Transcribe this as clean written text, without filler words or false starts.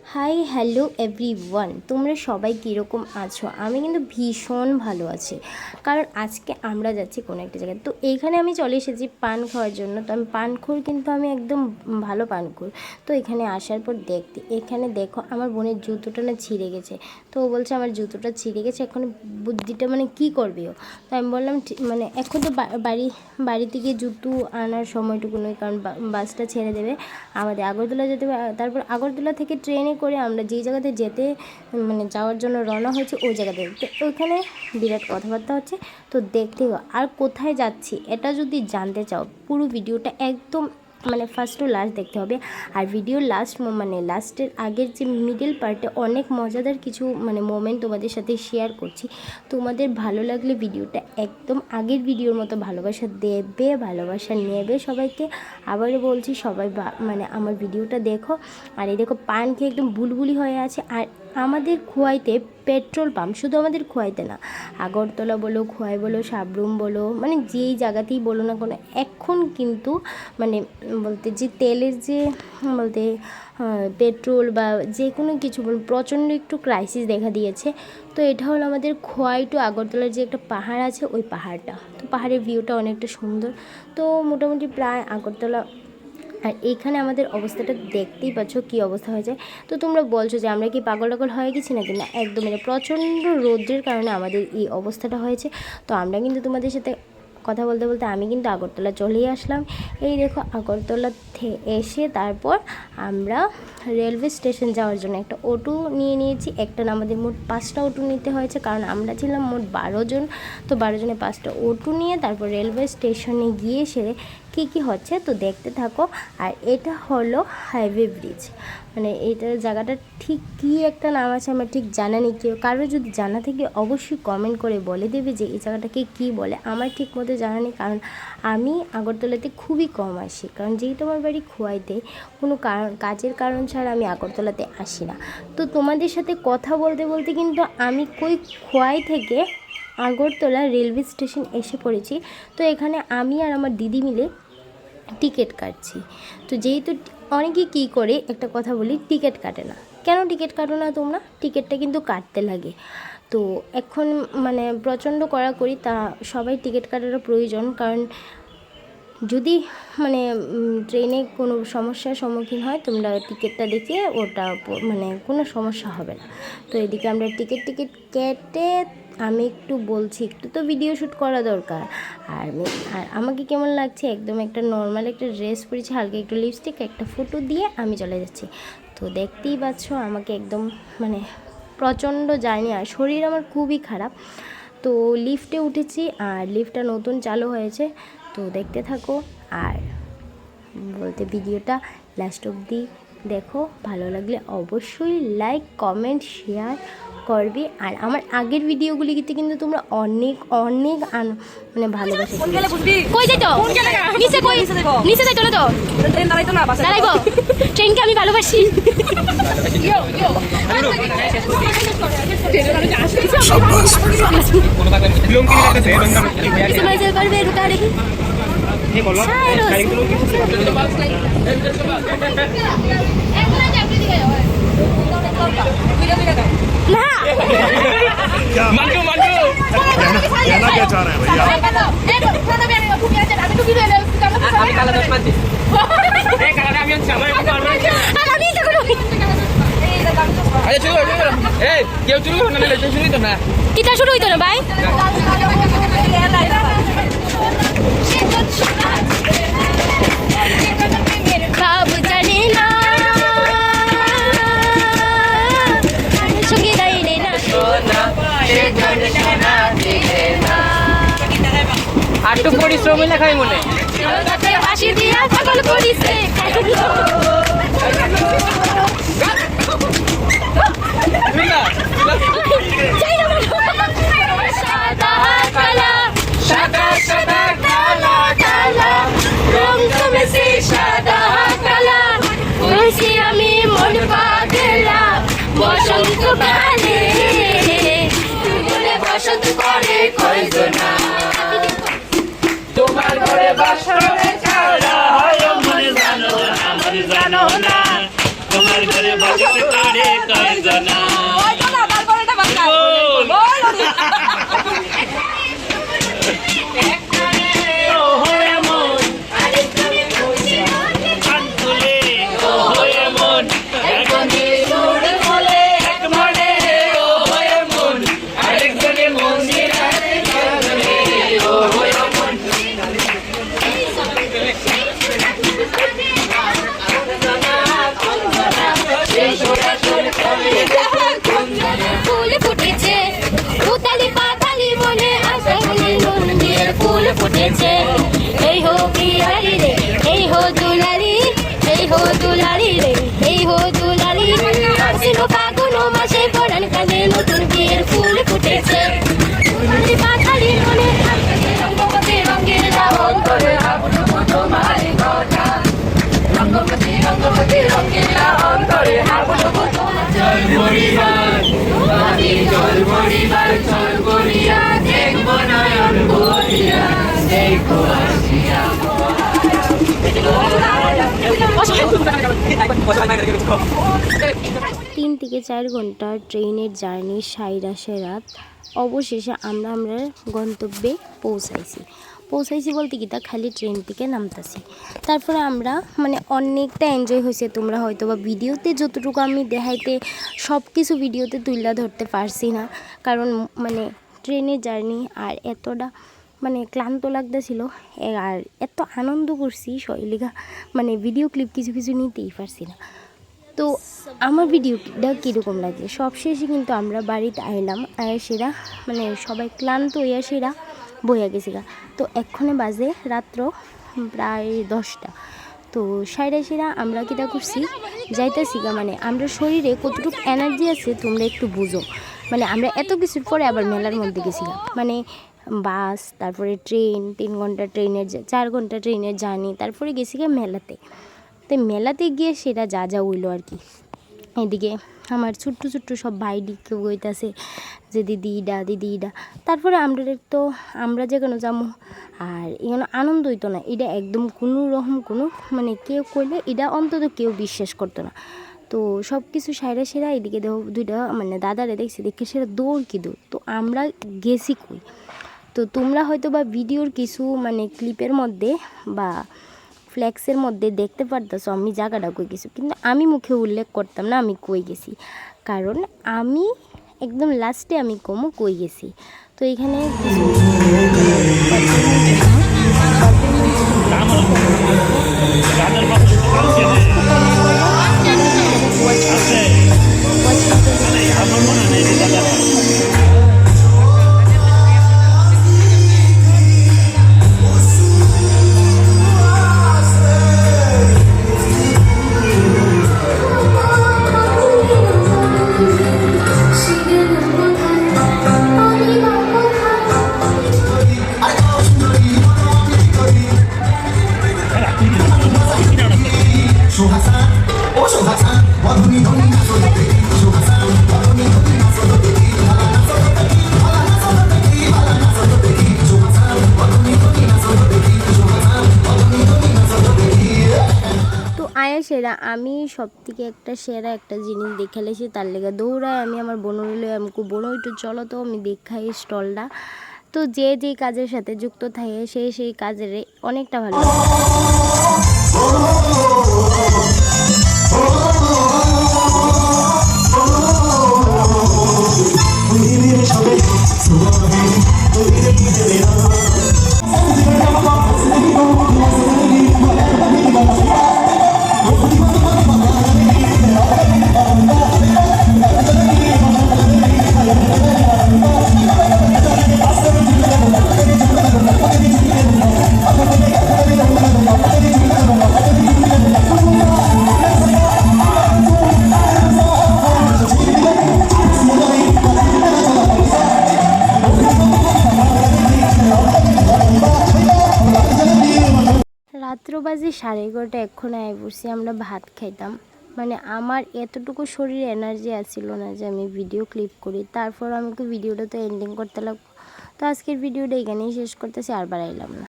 Hi hello everyone, তোমরা সবাই কীরকম আছো? আমি কিন্তু ভীষণ ভালো আছি, কারণ আজকে আমরা যাচ্ছি কোনো একটা জায়গায়। তো এইখানে আমি চলে এসেছি পান খাওয়ার জন্য। তো আমি পানখোর, কিন্তু আমি একদম ভালো পানখোর। তো এখানে আসার পর এখানে দেখো আমার বোনের জুতোটা না ছিঁড়ে গেছে। তো ও বলছে আমার জুতোটা ছিঁড়ে গেছে, এখন বুদ্ধিটা মানে কী করবে ও। তো আমি বললাম মানে এখন তো বাড়িতে গিয়ে জুতো আনার সময়টুকু নয়, কারণ বাসটা ছেড়ে দেবে আমাদের আগরতলা যেতে। তারপর আগরতলা থেকে ট্রেনে করে আমরা যেই জায়গাতে মানে যাওয়ার জন্য রওনা হয়েছে ওই জায়গাতে। তো ওইখানে বিরাট কথাবার্তা হচ্ছে। তো দেখতে আর কোথায় যাচ্ছি এটা যদি জানতে চাও, পুরো ভিডিওটা একদম মানে ফার্স্ট টু লাস্ট দেখতে হবে। আর ভিডিওর লাস্টের আগের যে মিডল পার্টে অনেক মজাদার কিছু মোমেন্ট তোমাদের সাথে শেয়ার করছি। তোমাদের ভালো লাগলে ভিডিওটা একদম আগের ভিডিওর মতো ভালোবাসা দেবে, ভালোবাসা নেবে সবাইকে। আবারও বলছি, সবাই আমার ভিডিওটা দেখো। আর এই দেখো পান খেয়ে একদম বুলবুলি হয়ে আছে। আর আমাদের খোয়াইতে পেট্রোল পাম্প, শুধু আমাদের খোয়াইতে না, আগরতলা বলো, খোয়াই বলো, সাবরুম বলো, যেই জায়গাতেই বলো না কোনো, এখন কিন্তু বলতে যে তেলের যে পেট্রোল বা যে কোনো কিছু প্রচণ্ড একটু ক্রাইসিস দেখা দিয়েছে। তো এটা হলো আমাদের খোয়াই টু আগরতলার যে একটা পাহাড় আছে, ওই পাহাড়টা। তো পাহাড়ের ভিউটা অনেকটা সুন্দর। তো মোটামুটি প্রায় আগরতলা, আর এইখানে আমাদের অবস্থাটা দেখতেই পাচ্ছ কী অবস্থা হয়েছে। তো তোমরা বলছো যে আমরা কি পাগল হয়ে গেছি নাকি? না, একদম প্রচণ্ড রৌদ্রের কারণে আমাদের এই অবস্থাটা হয়েছে। তো আমরা কিন্তু তোমাদের সাথে কথা বলতে বলতে আমি কিন্তু আগরতলা চলেই আসলাম। এই দেখো আগরতলা এসে তারপর আমরা রেলওয়ে স্টেশন যাওয়ার জন্য একটা অটো নিয়ে নিয়েছি। একটা না, আমাদের মোট 5টা অটো নিতে হয়েছে, কারণ আমরা ছিলাম মোট 12 জন। তো 12 জনে 5টা অটো নিয়ে তারপর রেলওয়ে স্টেশনে গিয়ে সেরে কী হচ্ছে তো দেখতে থাকো। আর এটা হলো হাইওয়ে ব্রিজ, এইটার জায়গাটা ঠিক কী একটা নাম আছে আমার ঠিক জানা নেই। কেউ কারো যদি জানা থেকে অবশ্যই কমেন্ট করে বলে দেবে যে এই জায়গাটাকে কী বলে। আমার ঠিক মতো জানা নেই, কারণ আমি আগরতলাতে খুবই কম আসি, কারণ যেহেতু আমার বাড়ি খোয়াইতে, কোনো কাজের কারণ ছাড়া আমি আগরতলাতে আসি না। তো তোমাদের সাথে কথা বলতে বলতে কিন্তু আমি খোয়াই থেকে আগরতলা রেলওয়ে স্টেশন এসে পড়েছি। তো এখানে আমি আর আমার দিদি মিলে টিকিট কাটছি। তো যেহেতু অনেকে কী করে, একটা কথা বলি, টিকিট কাটে না। কেন টিকিট কাটো না তোমরা? টিকিটটা কিন্তু কাটতে লাগে। তো এখন প্রচণ্ড কড়াকড়ি, তা সবাই টিকিট কাটারও প্রয়োজন, কারণ যদি ট্রেনে কোনো সমস্যার সম্মুখীন হয়, তোমরা টিকিটটা দেখে ওটা কোনো সমস্যা হবে না। তো এদিকে আমরা টিকিট কেটে, আমি একটু বলছি, একটু তো ভিডিও শ্যুট করা দরকার। আর আমাকে কেমন লাগছে, একদম একটা নর্মাল একটা ড্রেস পরেছি, হালকা একটু লিপস্টিক, একটা ফটো দিয়ে আমি চলে যাচ্ছি। তো দেখতেই পাচ্ছ আমাকে একদম প্রচণ্ড জার্নি, আর শরীর আমার খুবই খারাপ। তো লিফটে উঠেছি, আর লিফটটা নতুন চালু হয়েছে। তো দেখতে থাকো, আর বলতে ভিডিওটা লাস্ট অবধি দেখো। ভালো লাগলে অবশ্যই লাইক, কমেন্ট, শেয়ার করবে। আর আমার আগের ভিডিওগুলিতে কিন্তু তোমরা অনেক ভালোবাসা। কই যাইতো? নিচে কই? নিচে যাইতো না তো? ট্রেন দাঁড়াইতো না, বাসে দাঁড়াইবো। ট্রেনকে আমি ভালোবাসি। कहना क्या चाह रहे हैं भैया? কিতা শুরু হইতো না ভাই? বাবু জানে না সঙ্গে গাইলে না আটটু পরিশ্রম লেখাই মনে হাসি দিয়া পাগল করিছে। সাদা কালা সাদা সাদা কালা কালা রং কমেছে সাদা কালা, বলছি আমি মন পাগলা বসন্ত কালে, বসন্ত করে কইতো না তোমার ঘরে বাসরে ছাড়া হয় মনে জানো না আমার ঘরে ভগত করে কয়জনা ফুল ফুটেছে উতালি পাতালি মনে আশা মন্দির ফুল ফুটেছে এই হো বিহারি রে এই হো দুলারি এই হো দুলারি রে এই হো দুলারি আশ্বিন ফাগুন মাসে পরাণ কালে নতুন বিয়ের ফুল ফুটেছে উতালি পাতালি মনে রঙ্গবতী রঙের রাবণ করে হাবুডুবু তোমার কথা রঙ্গবতী রঙ্গবতী রঙের রাবণ করে হাবুডুবু তোমার চল পরিবার চল পরিবার চল বলিয়া দেখবো নয়ন ভরিয়া দেখো আসিয়া 3 থেকে 4 ঘন্টা ট্রেনের জার্নি সাইরা সেরাত অবশেষে আমরা গন্তব্যে পৌঁছাইছি বলতে কি তা খালি ট্রেন থেকে নামতাছি। তারপরে আমরা মানে অনেকটা এনজয় হয়েছে। তোমরা হয়তো বা ভিডিওতে যতটুকু আমি দেখাইতে সব কিছু ভিডিওতে তুলে ধরতে পারছি না, কারণ মানে ট্রেনের জার্নি আর এতটা মানে ক্লান্ত লাগতেছিল আর এত আনন্দ করছি শৈলিকা মানে ভিডিও ক্লিপ কিছু নিতেই পারছি না। তো আমার ভিডিওটা কীরকম লাগে সবশেষে কিন্তু আমরা বাড়িতে আইলাম, সেরা মানে সবাই ক্লান্ত হইয়া সেরা বইয়া গেছিগা। তো এক্ষণে বাজে রাত্র প্রায় 10টা। তো সেরা আমরা কিটা করছি যাইতেছিগা, মানে আমরা শরীরে কতটুকু এনার্জি আছে তোমরা একটু বুঝো। মানে আমরা এত কিছুর পরে আবার মেলার মধ্যে গেছিলাম, মানে বাস, তারপরে ট্রেন 3 ঘন্টা ট্রেনের 4 ঘন্টা ট্রেনের জার্নি, তারপরে গেছিগা মেলাতে। তো মেলাতে গিয়ে সেটা যা হইলো আর কি। এদিকে আমার ছোট্ট সব ভাই কেউ গইতাছে যে দিদিটা। তারপরে আমরা যেখানে যাবো আর এখানে আনন্দ হইতো না, এটা একদম কোনো রকম কোনো মানে কেউ কইলে এটা অন্তত কেউ বিশ্বাস করতো না। তো সব কিছু সেরা এদিকে দেখো 2টা মানে দাদারে দেখছি দেখে সেটা দৌড়। তো আমরা গেছি কই, তো তোমরা হয়তো বা ভিডিওর কিছু মানে ক্লিপের মধ্যে বা ফ্ল্যাক্সের মধ্যে দেখতে পারতেছো আমি জায়গাটা কই গেছি, কিন্তু আমি মুখে উল্লেখ করতাম না আমি কই গেছি, কারণ আমি একদম লাস্টে আমি কই গেছি। তো এখানে কিছু সেরা আমি সব থেকে একটা জিনিস দেখে লেছি, তার লেগে দৌড়ায় আমি আমার বোনরে আমাকে বোন একটু চলো তো আমি দেখাই স্টলটা। তো যে কাজের সাথে যুক্ত থাকে সেই কাজের অনেকটা ভালো রাত্র বাজে 11:30 এখন আয় পড়ছি আমরা ভাত খাইতাম। মানে আমার এতটুকু শরীরে এনার্জি আসছিল না যে আমি ভিডিও ক্লিপ করি, তারপর আমাকে ভিডিওটা তো এন্ডিং করতে লাগবো। তো আজকের ভিডিওটা এখানেই শেষ করতেছি, আর বাড়াইলাম না।